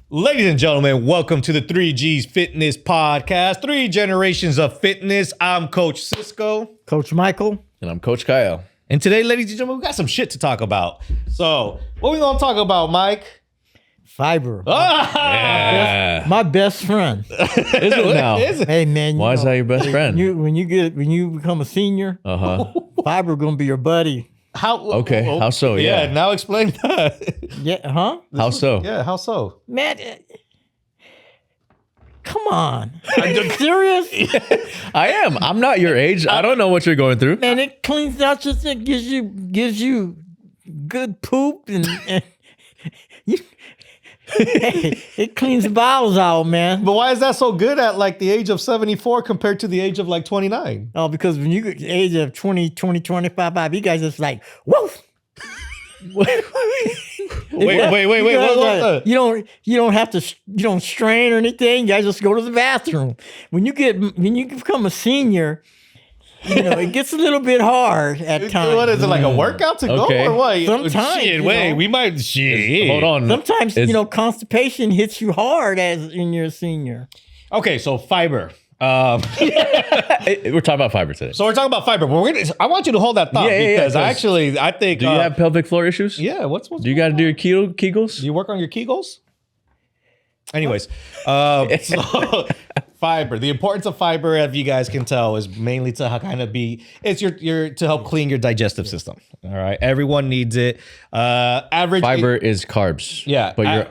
Ladies and gentlemen, welcome to the 3G's Fitness Podcast, 3 generations of fitness. I'm Coach Cisco. Coach Michael. And I'm Coach Kyle. And today, ladies and gentlemen, we got some shit to talk about. So, what we gonna talk about, Mike? Fiber. Ah! My best friend. Is it now? Is it? Hey man, Why is that your best friend? When you become a senior, fiber gonna be your buddy. How? Okay, how so? Yeah. Now explain that. Yeah, huh? How so? Yeah, how so? Man, come on. Are you serious? I am. I'm not your age. I don't know what you're going through. Man, it cleans out your thing, gives you good poop and you, hey, it cleans the bowels out, man. But why is that so good at like the age of 74 compared to the age of like 29? Oh, because when you get the age of 20, 25, you guys just like, woof. Wait. You don't have to you don't strain or anything. You guys just go to the bathroom. When you become a senior, it gets a little bit hard at times. What is it, like a workout to Okay. go or what? Sometimes, Shit, we might Hold on. Sometimes constipation hits you hard as in your senior. Okay, so fiber. We're talking about fiber today. So we're talking about fiber. But I want you to hold that thought because I think. Do you have pelvic floor issues? Yeah. What's Do you got to do your Kegels? Do you work on your Kegels? Anyways, so fiber. The importance of fiber, as you guys can tell, is mainly to kind of it's your to help clean your digestive system. All right, everyone needs it. Average Fiber is carbs. Yeah, but you're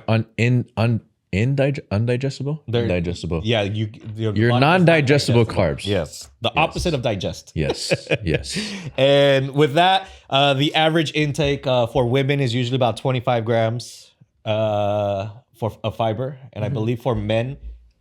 undigestible. Digestible. Yeah, you're non-digestible carbs. Yes, the opposite of digest. Yes. Yes. And with that, the average intake for women is usually about 25 grams for a fiber, and I believe for men,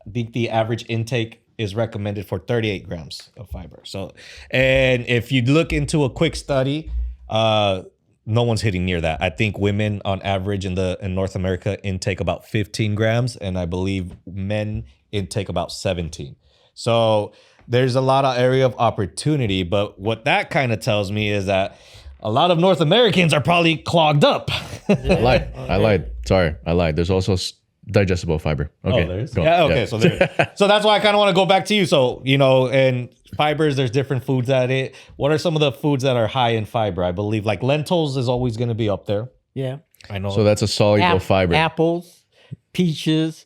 I think the average intake is recommended for 38 grams of fiber. So, and if you look into a quick study, no one's hitting near that. I think women on average in North America intake about 15 grams, and I believe men intake about 17. So there's a lot of area of opportunity, but what that kind of tells me is that a lot of North Americans are probably clogged up. I lied. Sorry, I lied. There's also digestible fiber. Okay. Oh, there's? Yeah, okay. Yeah. So that's why I kind of want to go back to you. So, and fibers, there's different foods at it. What are some of the foods that are high in fiber? I believe like lentils is always going to be up there. Yeah. I know. So that's a soluble fiber. Apples, peaches,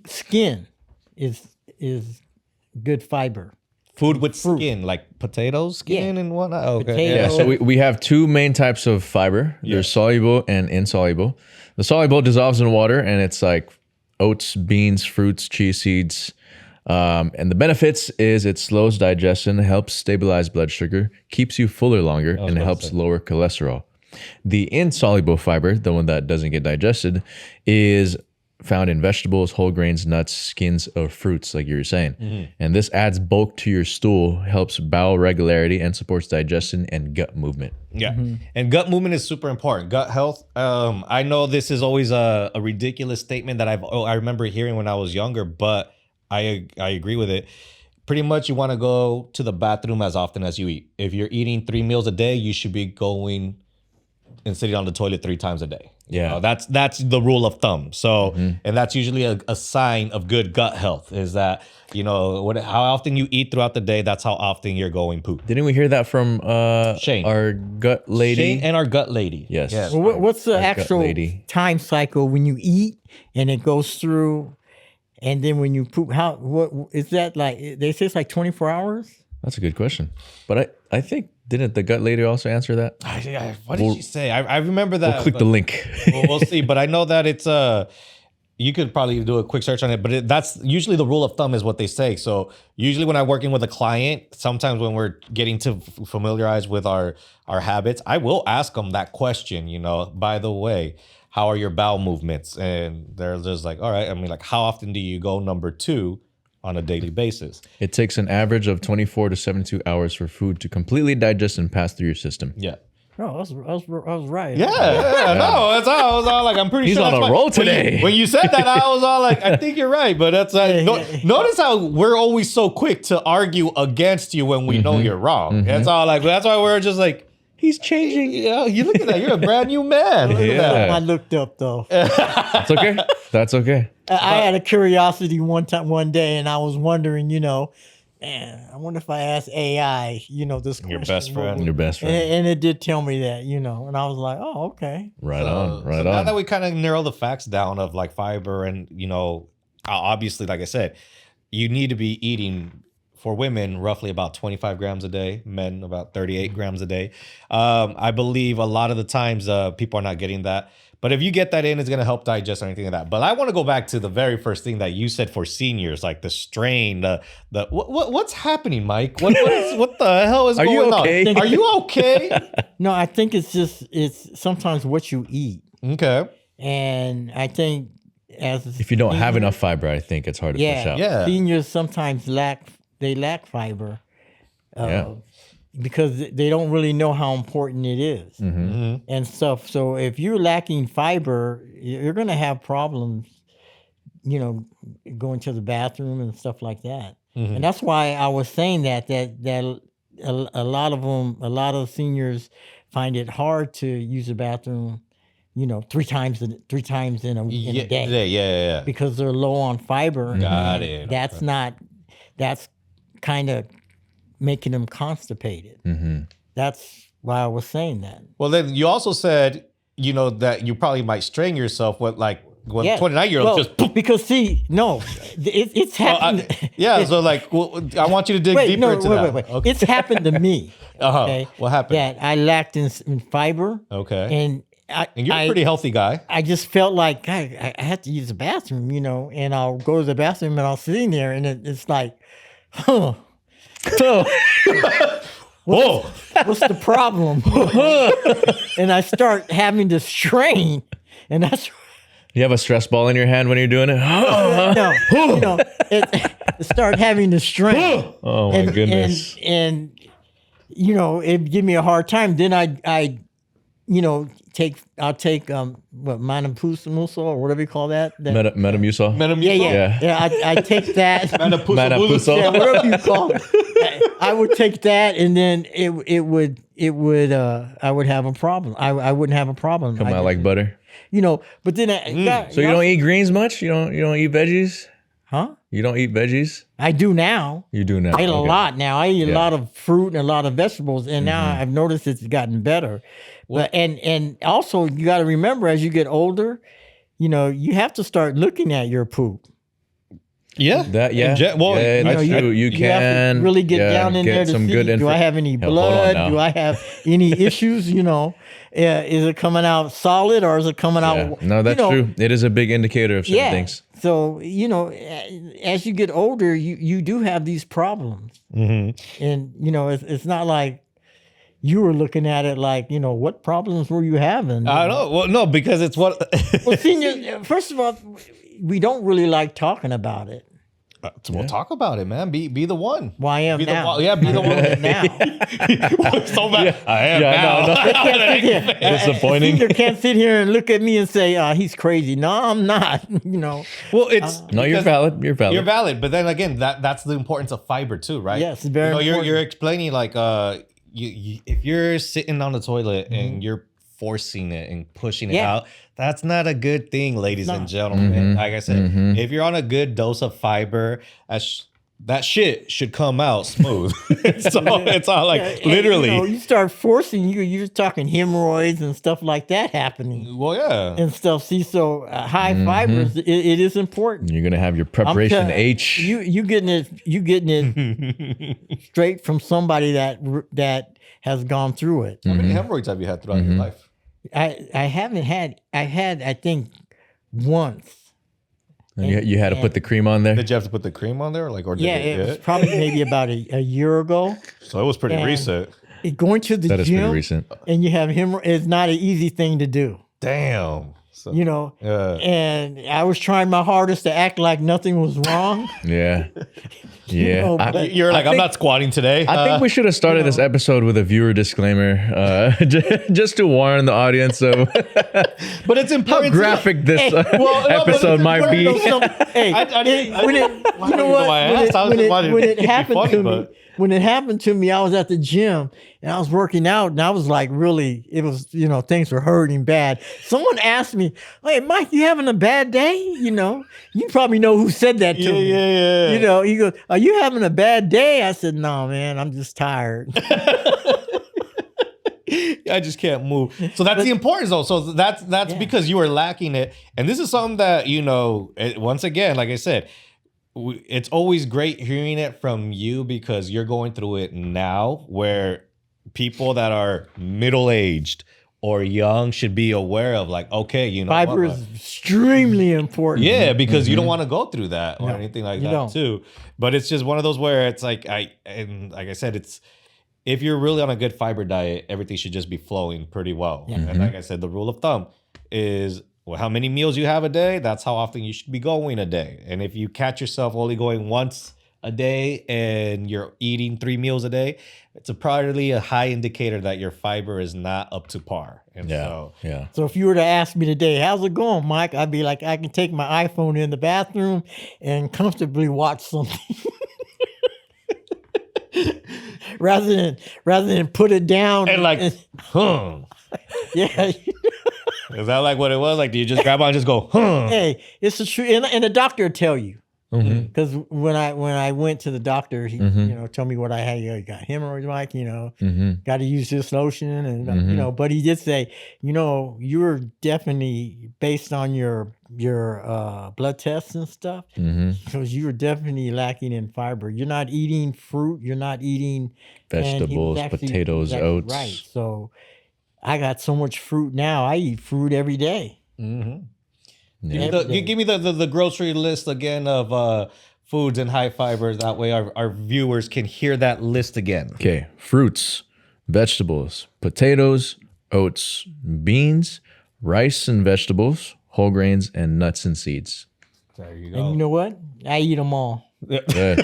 skin is good fiber. Food with skin, like potatoes, skin, and whatnot. Okay. Potatoes. Yeah, so we have two main types of fiber. There's soluble and insoluble. The soluble dissolves in water, and it's like oats, beans, fruits, chia seeds. And the benefits is it slows digestion, helps stabilize blood sugar, keeps you fuller longer, and helps lower cholesterol. The insoluble fiber, the one that doesn't get digested, is found in vegetables, whole grains, nuts, skins of fruits, like you were saying. Mm-hmm. And this adds bulk to your stool, helps bowel regularity, and supports digestion and gut movement. Yeah. Mm-hmm. And gut movement is super important. Gut health. I know this is always a ridiculous statement that I remember hearing when I was younger, but I agree with it. Pretty much you want to go to the bathroom as often as you eat. If you're eating 3 meals a day, you should be going and sitting on the toilet 3 times a day. Yeah, that's the rule of thumb. So, and that's usually a sign of good gut health is that, how often you eat throughout the day, that's how often you're going poop. Didn't we hear that from Shane, our gut lady? Shane and our gut lady. Yes. Well, what's the actual time cycle when you eat and it goes through, and then when you poop? What is that like? They say it's like 24 hours. That's a good question, but I think. Didn't the gut lady also answer that? What did she say? I remember that. We'll click the link. We'll see. But I know that it's you could probably do a quick search on it, but that's usually the rule of thumb is what they say. So usually when I'm working with a client, sometimes when we're getting to familiarize with our habits, I will ask them that question, by the way, how are your bowel movements? And they're just like, all right. I mean, like, how often do you go number 2 on a daily basis? It takes an average of 24 to 72 hours for food to completely digest and pass through your system. Yeah. Oh, I was right. Yeah, no, that's how I was all like, I'm pretty He's sure on that's a roll today. When you said that, I was all like, I think you're right, but that's notice how we're always so quick to argue against you when we know you're wrong. That's all like, that's why we're just like, He's changing. Yeah, you look at that. You're a brand new man. Look at Yeah. that. I looked up though. That's okay. That's okay. I had a curiosity one day, and I was wondering, man, I wonder if I asked AI, this question. Your best friend. Your best friend. And it did tell me that, and I was like, oh, okay. Right on. Right so now on. that we kind of narrow the facts down of like fiber and, obviously, like I said, you need to be eating for women roughly about 25 grams a day, men about 38 grams a day. I believe a lot of the times people are not getting that. But if you get that in, it's going to help digest or anything like that. But I want to go back to the very first thing that you said for seniors, like the strain, what's happening, Mike? What the hell is Are going you okay? on? Are you okay? No, I think it's sometimes what you eat. Okay. And I think If you don't have enough fiber, I think it's hard to push out. Yeah. seniors sometimes lack fiber. Yeah. Because they don't really know how important it is and stuff. So if you're lacking fiber, you're going to have problems, going to the bathroom and stuff like that. And that's why I was saying that a lot of seniors find it hard to use the bathroom, 3 times in a day. Yeah. Because they're low on fiber. Got and it. That's kind of making them constipated. That's why I was saying that. Well, then you also said, that you probably might strain yourself with like when 29-year-old just poof. Because it's happened. So like, well, I want you to dig deeper into that. Wait. Okay. It's happened to me. Uh-huh. What happened? That I lacked in fiber. Okay. And you're a pretty healthy guy. I just felt like I had to use the bathroom, and I'll go to the bathroom and I'll sit in there and it's like, Whoa. what's the problem? And I start having to strain, and that's You have a stress ball in your hand when you're doing it? it start having to strain. Oh my goodness. And it give me a hard time. Then I'll take Metamucil or whatever you call that. Metamucil. Yeah. I take that. Metamucil. Yeah, whatever you call it. I would take that, and then I would have a problem. I wouldn't have a problem. Come out like butter. But then So you don't eat greens much? You don't eat veggies? huh? You don't eat veggies? I do now. You do now. I eat a Okay. lot now. I eat a Yeah. lot of fruit and a lot of vegetables, and now I've noticed it's gotten better. But and also you got to remember as you get older, you have to start looking at your poop. Yeah. That yeah. Well, yeah, that's true. You have can to really get down in there to some see, good do I have any Hold on blood? now. Do I have any issues? Is it coming out solid or is it coming Yeah. out? No, that's true. It is a big indicator of certain things. So, as you get older, you do have these problems. And, it's not like you were looking at it like, what problems were you having? I know. Well, no, because it's what. Well, senior, first of all, we don't really like talking about it. We'll talk about it, man. Be the one. Well, I am Be the now. one. Yeah, be the one. Now. So bad. I am Yeah, now. no. They can't sit here. Disappointing. Senior can't sit here and look at me and say, he's crazy. No, I'm not. Well, it's No, you're because valid. You're valid. You're valid, but then again, that's the importance of fiber too, right? Yes, it's very important. You're explaining like you if you're sitting on the toilet and you're forcing it and pushing it out, that's not a good thing, ladies and gentlemen. Like I said, if you're on a good dose of fiber, that shit should come out smooth. It's all like literally. You start forcing, you're talking hemorrhoids and stuff like that happening Well, yeah. and stuff. See, so high fibers, it is important. You're gonna have your preparation H. You getting it straight from somebody that has gone through it. How many hemorrhoids have you had throughout your life? I haven't had. I had, I think, once. And you had to put the cream on there. Did you have to put the cream on there, or did It was probably maybe about a year ago. So it was pretty And recent. Going to the That is pretty gym recent. and you have hemorrhoids is not an easy thing to do. Damn. So, And I was trying my hardest to act like nothing was wrong. Yeah. Yeah. But you're like, I'm not squatting today. I think we should have started this episode with a viewer disclaimer, just to warn the audience of but it's how important. graphic this episode might be. Hey, I didn't when it happened to me, when it happened to me, I was at the gym and I was working out and I was like, really, it was, things were hurting bad. Someone asked me, "Hey, Mike, you having a bad day?" You probably know who said that to me. Yeah. He goes, "Are you having a bad day?" I said, "No, man, I'm just tired." I just can't move. So that's the importance, though. So that's because you were lacking it, and this is something that once again, like I said, it's always great hearing it from you because you're going through it now, where people that are middle-aged or young should be aware of, like, okay, fiber is extremely important. Yeah, because you don't want to go through that or anything like that too. But it's just one of those where it's like like I said, it's. If you're really on a good fiber diet, everything should just be flowing pretty well. Yeah. And like I said, the rule of thumb is how many meals you have a day, that's how often you should be going a day. And if you catch yourself only going once a day and you're eating 3 meals a day, it's probably a high indicator that your fiber is not up to par. And So if you were to ask me today, "How's it going, Mike?" I'd be like, I can take my iPhone in the bathroom and comfortably watch something. rather than put it down and like, yeah. Is that like what it was? Like, do you just grab on and just go, Hey, it's the truth, and the doctor will tell you. Because when I went to the doctor, he told me what I had. You got hemorrhoids, Mike. Got to use this lotion, and But he did say, you're definitely, based on your blood tests and stuff, because you were definitely lacking in fiber. You're not eating fruit. You're not eating vegetables, potatoes, oats. Right. So I got so much fruit now. I eat fruit every day. Give me the grocery list again of foods and high fibers. That way our viewers can hear that list again. Okay. Fruits, vegetables, potatoes, oats, beans, rice and vegetables, whole grains, and nuts and seeds. There you go. And you know what? I eat them all. Good.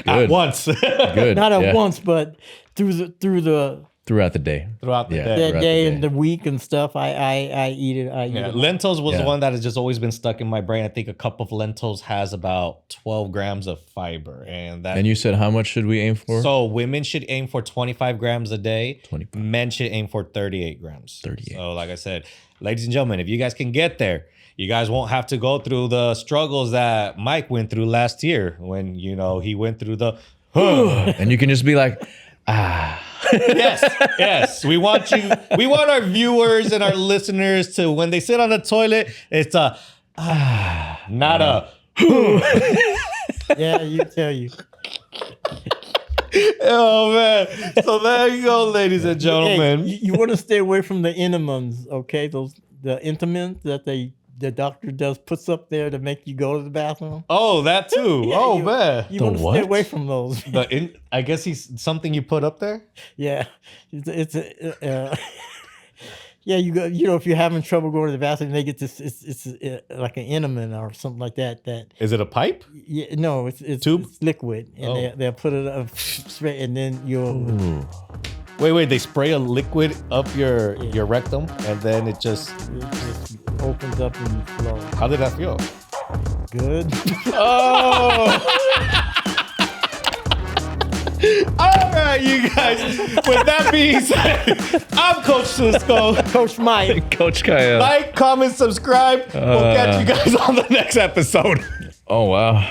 At once. Good. Not at once, but throughout the day. Throughout the day. That day and the week and stuff, I eat it. Lentils was the one that has just always been stuck in my brain. I think a cup of lentils has about 12 grams of fiber. And you said how much should we aim for? So women should aim for 25 grams a day. 25. Men should aim for 38 grams. 38. So like I said, ladies and gentlemen, if you guys can get there, you guys won't have to go through the struggles that Mike went through last year when, he went through the... And you can just be like, Yes. We want our viewers and our listeners to, when they sit on the toilet, it's a not a Yeah, you tell you. Oh man. So there you go, ladies and gentlemen. Hey, you want to stay away from the enamins, okay? The intimins that the doctor puts up there to make you go to the bathroom. Oh, that too. Yeah, Man. You want to stay away from those. I guess he's something you put up there? Yeah. Yeah, you go. If you're having trouble going to the bathroom, they get this. It's like an enema or something like that. Is it a pipe? Yeah, no, it's tube. It's liquid, and they'll put it up straight, and then you'll. ooh. Wait, they spray a liquid up your rectum, and then it just opens up and you flow. How did that feel? Good. Oh. All right, you guys. With that being said, I'm Coach Cisco. Coach Mike. Coach Kyle. Like, comment, subscribe. We'll catch you guys on the next episode. Oh, wow.